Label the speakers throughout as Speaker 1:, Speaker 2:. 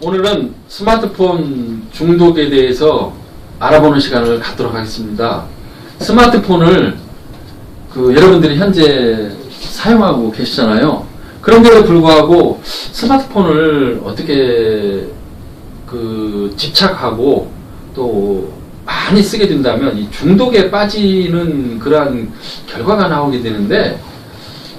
Speaker 1: 오늘은 스마트폰 중독에 대해서 알아보는 시간을 갖도록 하겠습니다. 스마트폰을 여러분들이 현재 사용하고 계시잖아요. 그런데도 불구하고 스마트폰을 어떻게 집착하고 또 많이 쓰게 된다면 이 중독에 빠지는 그러한 결과가 나오게 되는데,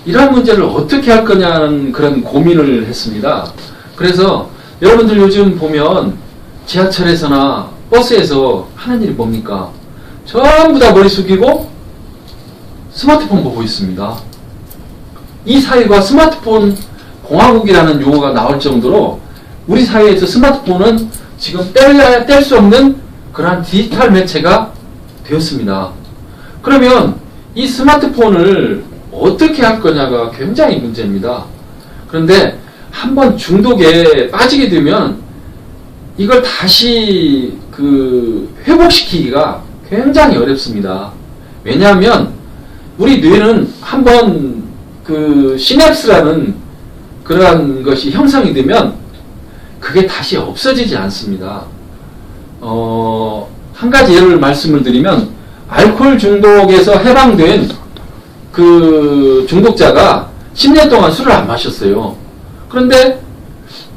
Speaker 1: 이러한 문제를 어떻게 할 거냐는 그런 고민을 했습니다. 그래서 여러분들 요즘 보면 지하철에서나 버스에서 하는 일이 뭡니까? 전부 다 머리 숙이고 스마트폰 보고 있습니다. 이 사회가 스마트폰 공화국이라는 용어가 나올 정도로 우리 사회에서 스마트폰은 지금 뗄래야 뗄 수 없는 그러한 디지털 매체가 되었습니다. 그러면 이 스마트폰을 어떻게 할 거냐가 굉장히 문제입니다. 그런데 한번 중독에 빠지게 되면 이걸 다시 회복시키기가 굉장히 어렵습니다. 왜냐하면 우리 뇌는 한번 시냅스라는 그러한 것이 형성이 되면 그게 다시 없어지지 않습니다. 한 가지 예를 말씀을 드리면, 알코올 중독에서 해방된 중독자가 10년 동안 술을 안 마셨어요. 그런데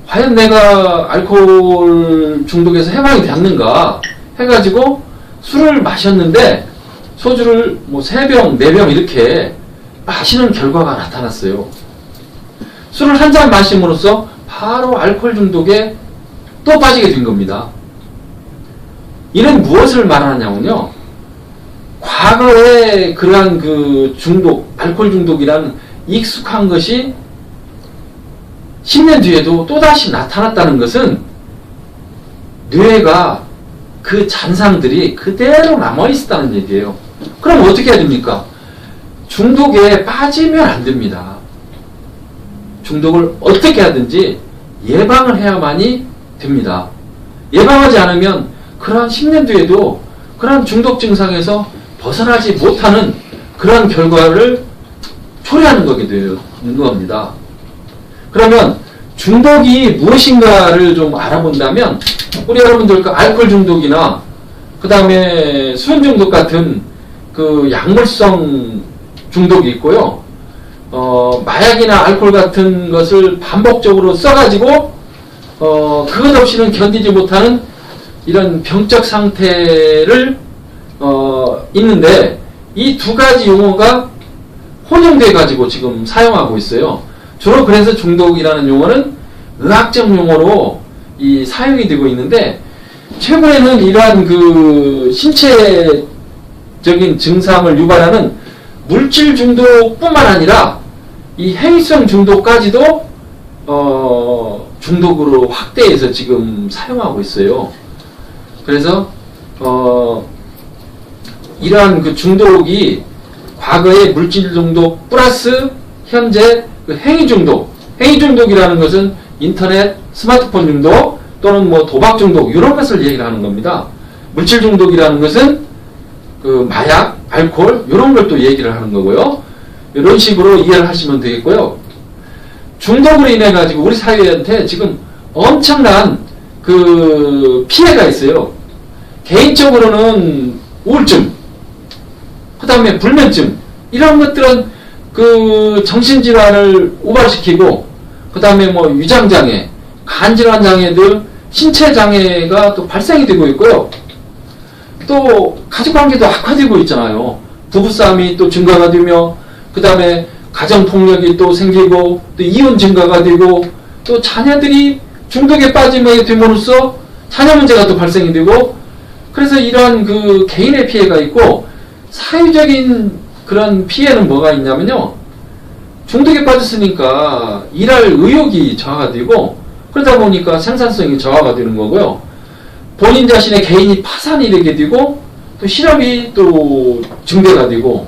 Speaker 1: 과연 내가 알코올 중독에서 해방이 됐는가 해가지고 술을 마셨는데 소주를 3병, 4병 이렇게 마시는 결과가 나타났어요. 술을 한 잔 마심으로써 바로 알코올 중독에 또 빠지게 된 겁니다. 이는 무엇을 말하냐면요, 과거에 그러한 중독, 알코올 중독이라는 익숙한 것이 10년 뒤에도 또다시 나타났다는 것은 뇌가 그 잔상들이 그대로 남아있었다는 얘기예요. 그럼 어떻게 해야 됩니까? 중독에 빠지면 안 됩니다. 중독을 어떻게 하든지 예방을 해야만이 됩니다. 예방하지 않으면 그러한 10년 뒤에도 그러한 중독 증상에서 벗어나지 못하는 그러한 결과를 초래하는 거게 되는 겁니다. 그러면 중독이 무엇인가를 좀 알아본다면, 우리 여러분들 알코올 중독이나 그 다음에 수면 중독 같은 약물성 중독이 있고요. 마약이나 알코올 같은 것을 반복적으로 써가지고 그것 없이는 견디지 못하는 이런 병적 상태를 있는데, 이 두 가지 용어가 혼용돼 가지고 지금 사용하고 있어요. 주로 그래서 중독이라는 용어는 의학적 용어로 사용이 되고 있는데, 최근에는 이러한 신체적인 증상을 유발하는 물질 중독뿐만 아니라 이 행위성 중독까지도 중독으로 확대해서 지금 사용하고 있어요. 그래서 이러한 중독이 과거의 물질 중독 플러스 현재 행위 중독, 행위 중독이라는 것은 인터넷, 스마트폰 중독 또는 도박 중독, 이런 것을 얘기를 하는 겁니다. 물질 중독이라는 것은 마약, 알코올 이런 걸 또 얘기를 하는 거고요. 이런 식으로 이해를 하시면 되겠고요. 중독으로 인해 가지고 우리 사회한테 지금 엄청난 피해가 있어요. 개인적으로는 우울증, 그 다음에 불면증, 이런 것들은 정신질환을 우발시키고, 그 다음에 위장장애, 간질환 장애들, 신체장애가 또 발생이 되고 있고요. 또 가족관계도 악화되고 있잖아요. 부부싸움이 또 증가가 되며, 그 다음에 가정폭력이 또 생기고, 또 이혼 증가가 되고, 또 자녀들이 중독에 빠지게 됨으로써 자녀 문제가 또 발생이 되고, 그래서 이러한 개인의 피해가 있고, 사회적인 그런 피해는 뭐가 있냐면요, 중독에 빠졌으니까 일할 의욕이 저하가 되고, 그러다 보니까 생산성이 저하가 되는 거고요. 본인 자신의 개인이 파산이 되게 되고, 또 실업이 또 증대가 되고,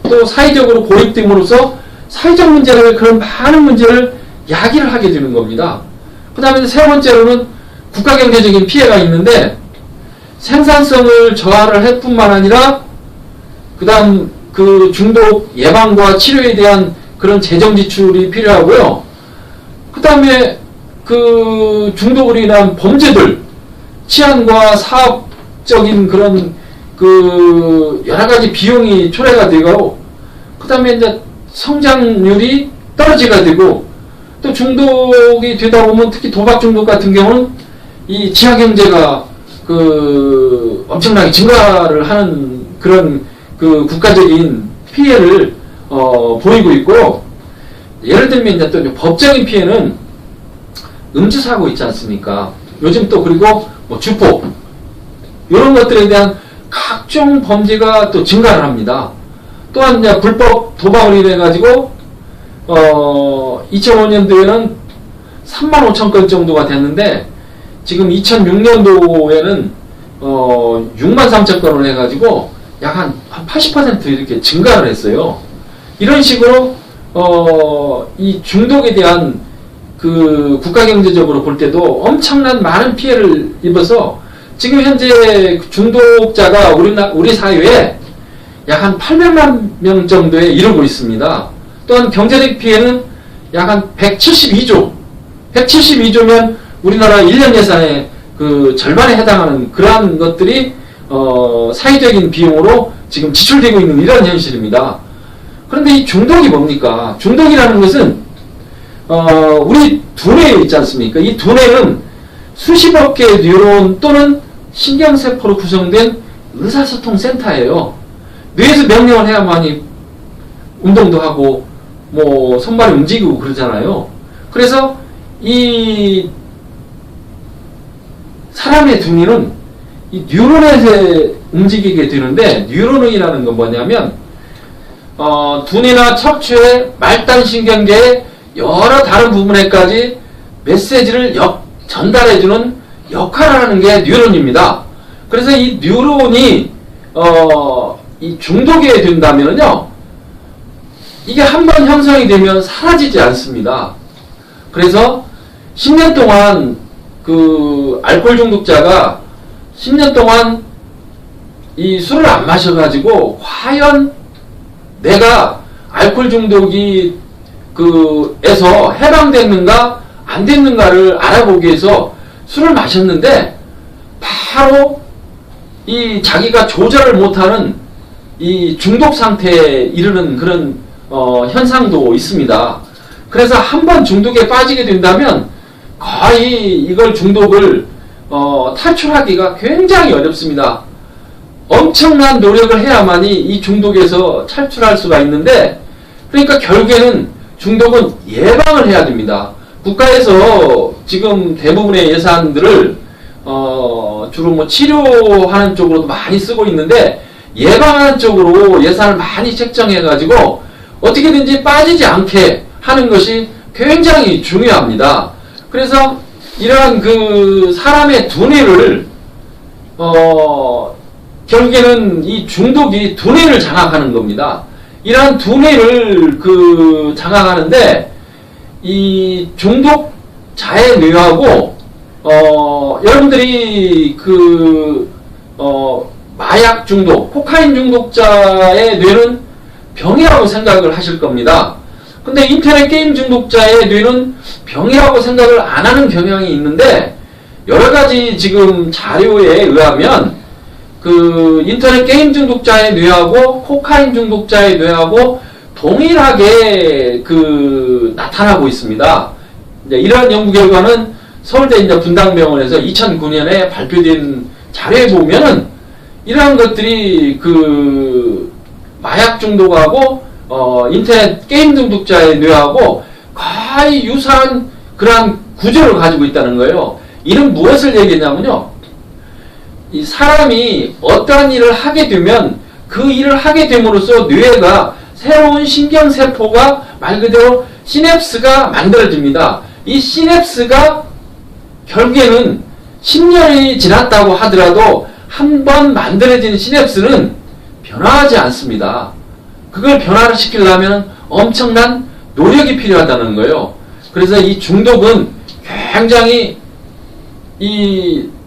Speaker 1: 또 사회적으로 고립됨으로써 사회적 문제를, 그런 많은 문제를 야기를 하게 되는 겁니다. 그 다음에 세 번째로는 국가경제적인 피해가 있는데, 생산성을 저하를 할 뿐만 아니라 그 다음 중독 예방과 치료에 대한 그런 재정 지출이 필요하고요. 그 다음에 그 중독으로 인한 범죄들, 치안과 사업적인 그런 그 여러 가지 비용이 초래가 되고, 그 다음에 이제 성장률이 떨어지게 되고, 또 중독이 되다 보면 특히 도박 중독 같은 경우는 이 지하 경제가 그 엄청나게 증가를 하는 그런 그 국가적인 피해를 보이고 있고, 예를 들면 이제 또 법적인 피해는 음주 사고 있지 않습니까? 요즘 또 그리고 뭐 주포 이런 것들에 대한 각종 범죄가 또 증가를 합니다. 또한 이제 불법 도박으로 인해 가지고 2005년도에는 3만 5천 건 정도가 됐는데 지금 2006년도에는 6만 3천 건을 해가지고 약 한 80% 이렇게 증가를 했어요. 이런 식으로 이 중독에 대한 그 국가경제적으로 볼 때도 엄청난 많은 피해를 입어서 지금 현재 중독자가 우리 사회에 약 한 800만 명 정도에 이르고 있습니다. 또한 경제적 피해는 약 한 172조면 우리나라 1년 예산의 그 절반에 해당하는 그러한 것들이 사회적인 비용으로 지금 지출되고 있는 이런 현실입니다. 그런데 이 중독이 뭡니까? 중독이라는 것은 우리 두뇌에 있지 않습니까? 이 두뇌는 수십억 개의 뉴런 또는 신경세포로 구성된 의사소통 센터예요. 뇌에서 명령을 해야만이 운동도 하고 뭐 손발이 움직이고 그러잖아요. 그래서 이 사람의 두뇌는 이 뉴런에 움직이게 되는데, 뉴런이라는 건 뭐냐면 두뇌나 척추의 말단신경계의 여러 다른 부분에까지 메시지를 전달해주는 역할을 하는 게 뉴런입니다. 그래서 이 뉴런이 이 중독이 된다면요, 이게 한번 형성이 되면 사라지지 않습니다. 그래서 10년 동안 그 알코올 중독자가 10년 동안 이 술을 안 마셔가지고 과연 내가 알코올 중독이 에서 해방됐는가 안 됐는가를 알아보기 위해서 술을 마셨는데 바로 이 자기가 조절을 못하는 이 중독 상태에 이르는 그런 현상도 있습니다. 그래서 한번 중독에 빠지게 된다면 거의 이걸 중독을 탈출하기가 굉장히 어렵습니다. 엄청난 노력을 해야만이 이 중독에서 탈출할 수가 있는데, 그러니까 결국에는 중독은 예방을 해야 됩니다. 국가에서 지금 대부분의 예산들을 주로 뭐 치료하는 쪽으로도 많이 쓰고 있는데, 예방하는 쪽으로 예산을 많이 책정해 가지고 어떻게든지 빠지지 않게 하는 것이 굉장히 중요합니다. 그래서 이러한 그 사람의 두뇌를 결국에는 이 중독이 두뇌를 장악하는 겁니다. 이러한 두뇌를 장악하는데 이 중독자의 뇌하고 여러분들이 마약 중독, 코카인 중독자의 뇌는 병이라고 생각을 하실 겁니다. 근데 인터넷 게임 중독자의 뇌는 병이라고 생각을 안 하는 경향이 있는데, 여러 가지 지금 자료에 의하면 인터넷 게임 중독자의 뇌하고 코카인 중독자의 뇌하고 동일하게 나타나고 있습니다. 이러한 연구 결과는 서울대 분당병원에서 2009년에 발표된 자료에 보면은 이러한 것들이 마약 중독하고 인터넷 게임 중독자의 뇌하고 거의 유사한 그러한 구조를 가지고 있다는 거예요. 이는 무엇을 얘기하냐면요, 이 사람이 어떠한 일을 하게 되면 그 일을 하게 됨으로써 뇌가 새로운 신경세포가 말 그대로 시냅스가 만들어집니다. 이 시냅스가 결국에는 10년이 지났다고 하더라도 한 번 만들어진 시냅스는 변화하지 않습니다. 그걸 변화를 시키려면 엄청난 노력이 필요하다는 거예요. 그래서 이 중독은 굉장히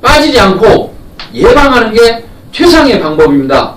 Speaker 1: 빠지지 않고 예방하는 게 최상의 방법입니다.